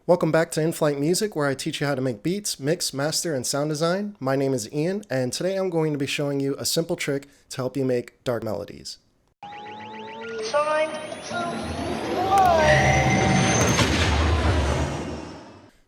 Welcome back to Inflightmuzik, where I teach you how to make beats, mix, master, and sound design. My name is Ian, and today I'm going to be showing you a simple trick to help you make dark melodies. 3, 2, 1.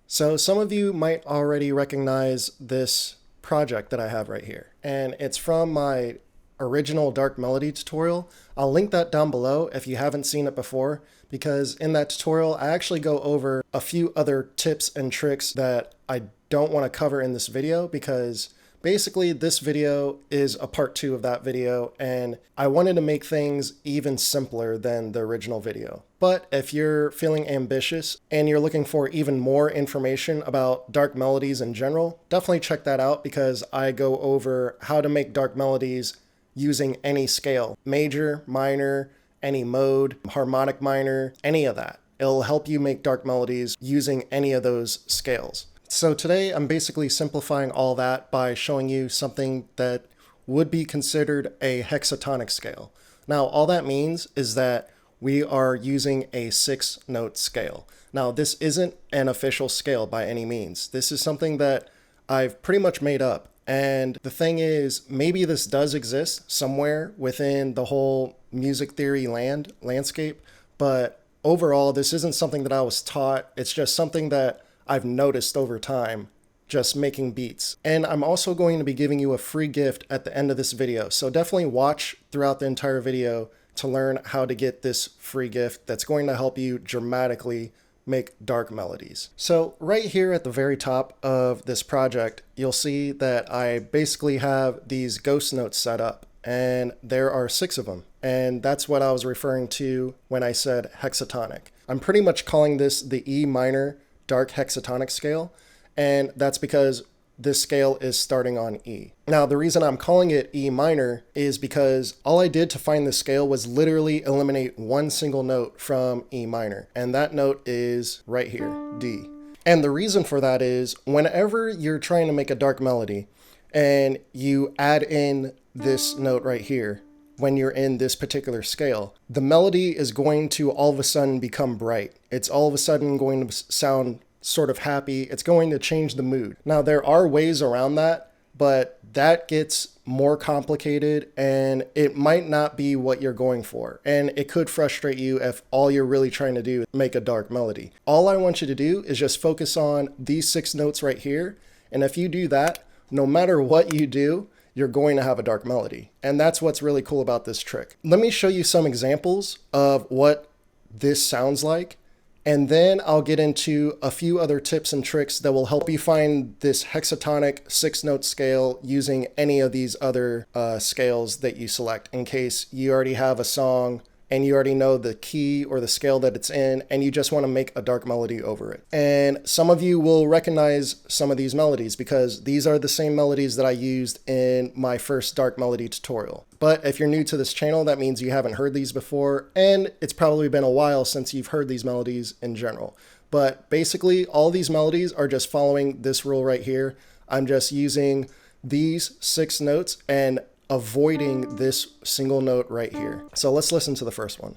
So some of you might already recognize this project that I have right here, and it's from my original dark melody tutorial. I'll link that down below if you haven't seen it before, because in that tutorial I actually go over a few other tips and tricks that I don't want to cover in this video, because basically this video is a part 2 of that video and I wanted to make things even simpler than the original video. But if you're feeling ambitious and you're looking for even more information about dark melodies in general, definitely check that out, because I go over how to make dark melodies using any scale, major, minor, any mode, harmonic minor, any of that. It'll help you make dark melodies using any of those scales. So today I'm basically simplifying all that by showing you something that would be considered a hexatonic scale. Now all that means is that we are using a 6-note scale. Now this isn't an official scale by any means. This is something that I've pretty much made up. And the thing is, maybe this does exist somewhere within the whole music theory landscape, but overall, this isn't something that I was taught. It's just something that I've noticed over time, just making beats. And I'm also going to be giving you a free gift at the end of this video. So definitely watch throughout the entire video to learn how to get this free gift that's going to help you dramatically make dark melodies. So right here at the very top of this project, you'll see that I basically have these ghost notes set up, and there are 6 of them. And that's what I was referring to when I said hexatonic. I'm pretty much calling this the E minor dark hexatonic scale, and that's because this scale is starting on E. Now, the reason I'm calling it E minor is because all I did to find this scale was literally eliminate one single note from E minor, and that note is right here, D. And the reason for that is whenever you're trying to make a dark melody and you add in this note right here, when you're in this particular scale, the melody is going to all of a sudden become bright. It's all of a sudden going to sound sort of happy. It's going to change the mood. Now, there are ways around that, but that gets more complicated and it might not be what you're going for. And it could frustrate you if all you're really trying to do is make a dark melody. All I want you to do is just focus on these 6 notes right here. And if you do that, no matter what you do, you're going to have a dark melody. And that's what's really cool about this trick. Let me show you some examples of what this sounds like, and then I'll get into a few other tips and tricks that will help you find this hexatonic 6-note scale using any of these other scales that you select, in case you already have a song and you already know the key or the scale that it's in, and you just want to make a dark melody over it. And some of you will recognize some of these melodies because these are the same melodies that I used in my first dark melody tutorial. But if you're new to this channel, that means you haven't heard these before, and it's probably been a while since you've heard these melodies in general. But basically, all these melodies are just following this rule right here. I'm just using these 6 notes and avoiding this single note right here. So let's listen to the first one.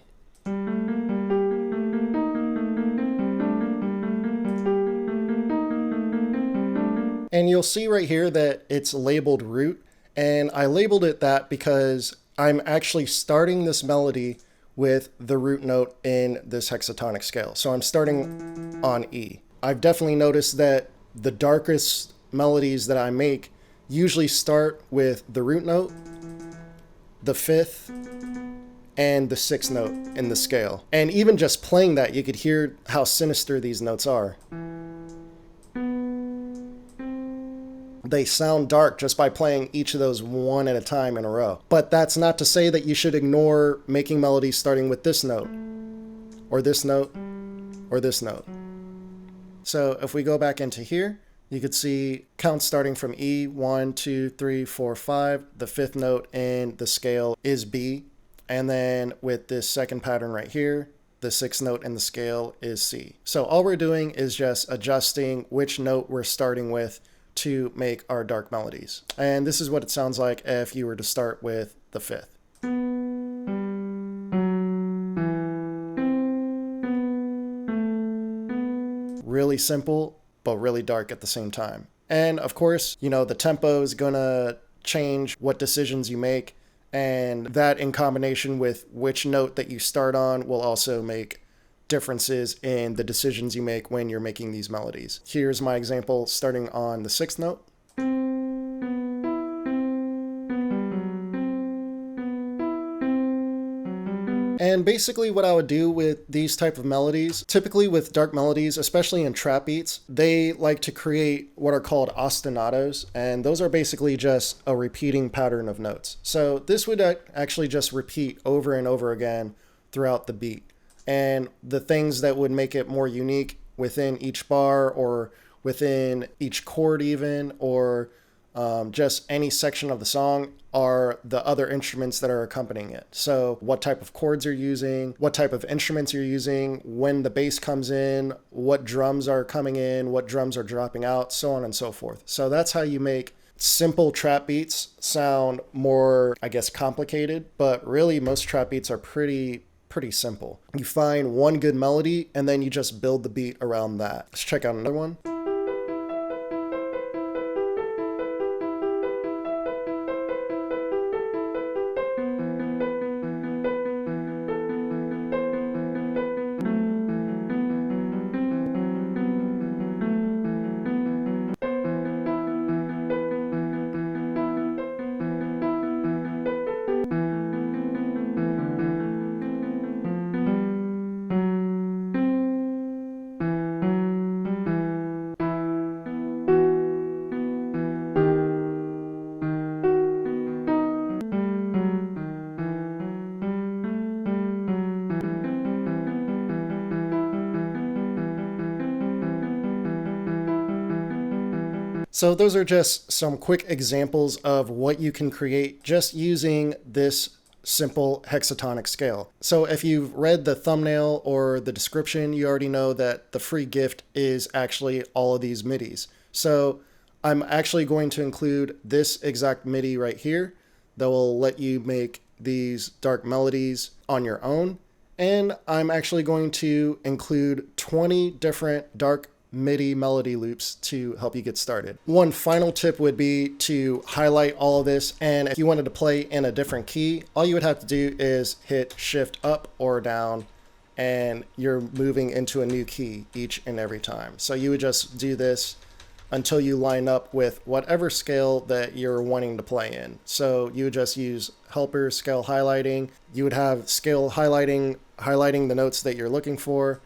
And you'll see right here that it's labeled root, and I labeled it that because I'm actually starting this melody with the root note in this hexatonic scale. So I'm starting on E. I've definitely noticed that the darkest melodies that I make usually start with the root note, the 5th, and the 6th note in the scale. And even just playing that, you could hear how sinister these notes are. They sound dark just by playing each of those one at a time in a row. But that's not to say that you should ignore making melodies starting with this note, or this note, or this note. So if we go back into here, you could see counts starting from E, 1, 2, 3, 4, 5. The 5th note in the scale is B. And then with this second pattern right here, the 6th note in the scale is C. So all we're doing is just adjusting which note we're starting with to make our dark melodies. And this is what it sounds like if you were to start with the 5th. really simple, but really dark at the same time. And of course, you know, the tempo is gonna change what decisions you make, and that in combination with which note that you start on will also make differences in the decisions you make when you're making these melodies. Here's my example starting on the 6th note. And basically what I would do with these type of melodies, typically with dark melodies, especially in trap beats, they like to create what are called ostinatos, and those are basically just a repeating pattern of notes. So this would actually just repeat over and over again throughout the beat. And the things that would make it more unique within each bar or within each chord even, or just any section of the song, are the other instruments that are accompanying it. So what type of chords you're using, what type of instruments you're using, when the bass comes in, what drums are coming in, what drums are dropping out, so on and so forth. So that's how you make simple trap beats sound more, I guess, complicated, but really most trap beats are pretty simple. You find one good melody and then you just build the beat around that. Let's check out another one. So those are just some quick examples of what you can create just using this simple hexatonic scale. So if you've read the thumbnail or the description, you already know that the free gift is actually all of these MIDIs. So I'm actually going to include this exact MIDI right here that will let you make these dark melodies on your own. And I'm actually going to include 20 different dark MIDI melody loops to help you get started. One final tip would be to highlight all of this, and if you wanted to play in a different key, all you would have to do is hit shift up or down, and you're moving into a new key each and every time. So you would just do this until you line up with whatever scale that you're wanting to play in. So you would just use helper scale highlighting. You would have scale highlighting the notes that you're looking for.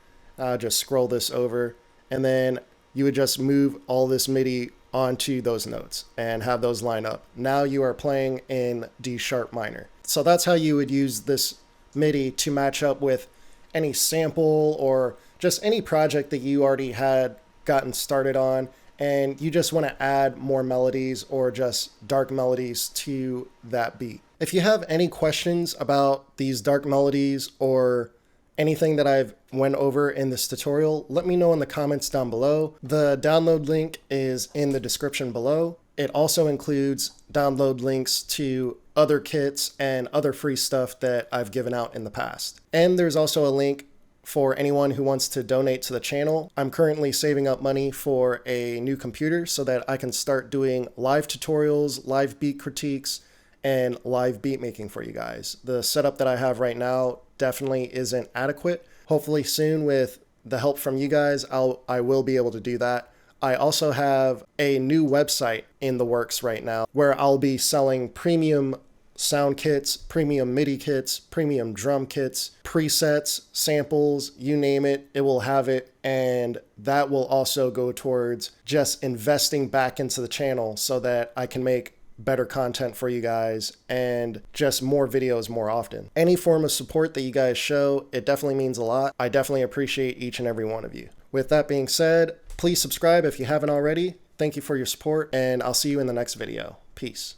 Just scroll this over, and then you would just move all this MIDI onto those notes and have those line up. Now you are playing in D sharp minor. So that's how you would use this MIDI to match up with any sample or just any project that you already had gotten started on, and you just want to add more melodies or just dark melodies to that beat. If you have any questions about these dark melodies or anything that I've went over in this tutorial, let me know in the comments down below. The download link is in the description below. It also includes download links to other kits and other free stuff that I've given out in the past. And there's also a link for anyone who wants to donate to the channel. I'm currently saving up money for a new computer so that I can start doing live tutorials, live beat critiques, and live beat making for you guys. The setup that I have right now definitely isn't adequate. Hopefully soon, with the help from you guys, I will be able to do that. I also have a new website in the works right now where I'll be selling premium sound kits, premium MIDI kits, premium drum kits, presets, samples, you name it, it will have it. And that will also go towards just investing back into the channel so that I can make better content for you guys and just more videos more often. Any form of support that you guys show, it definitely means a lot. I definitely appreciate each and every one of you. With that being said, please subscribe if you haven't already. Thank you for your support, and I'll see you in the next video. Peace.